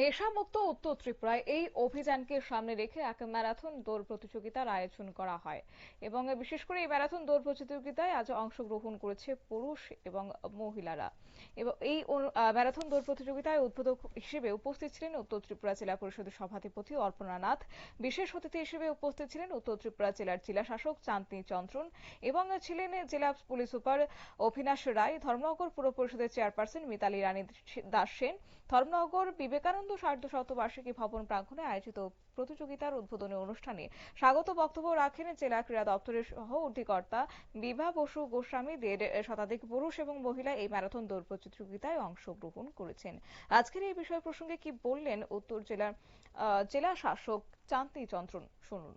নেশামুক্ত উত্তর ত্রিপুরায় এই অভিযানকে সামনে রেখে এক ম্যারাথন দৌড় প্রতিযোগিতার আয়োজন করা হয় এবং বিশেষ করে এই ম্যারাথন দৌড় প্রতিযোগিতায় আজ অংশগ্রহণ করেছে পুরুষ এবং মহিলারা। এবং এই ম্যারাথন দৌড় প্রতিযোগিতায় উদ্বোধক হিসেবে উপস্থিত ছিলেন উত্তর ত্রিপুরা জেলা পরিষদের সভাধিপতি অর্পণা নাথ। বিশেষ অতিথি হিসেবে উপস্থিত ছিলেন উত্তর ত্রিপুরা জেলার জেলা শাসক চাঁদনী চন্দ্রন এবং ছিলেন জেলা পুলিশ সুপার অভিনাশ রায়, ধর্মনগর পুর পরিষদের চেয়ারপারসন মিতালি রানী দাস সেন। ধর্মনগর বিবেকানন্দ সার্ধশতবার্ষিকী ভবন প্রাঙ্গণে আয়োজিত প্রতিযোগিতার উদ্বোধনী অনুষ্ঠানে স্বাগত বক্তব্য রাখেন জেলা ক্রীড়া দপ্তরের সহ অধিকর্তা বিভা বসু গোস্বামী। 1.5 শতাধিক পুরুষ এবং মহিলা এই ম্যারাথন দৌড় প্রতিযোগিতায় অংশগ্রহণ করেছেন। আজকের এই বিষয় প্রসঙ্গে কি বললেন উত্তর জেলার জেলা শাসক চাঁদনী চন্দ্রন, শুনুন।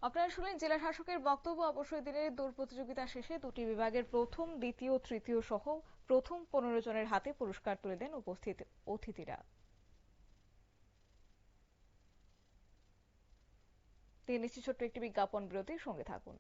আপনারা শুনলেন জেলা শাসকের বক্তব্য। অবশ্যই দিনের দৌড় প্রতিযোগিতা শেষে দুটি বিভাগের প্রথম, দ্বিতীয়, তৃতীয় সহ প্রথম 15 জনের হাতে পুরস্কার তুলে দেন উপস্থিত অতিথিরা। নিচ্ছি ছোট্ট একটি বিজ্ঞাপন বিরতির সঙ্গে থাকুন।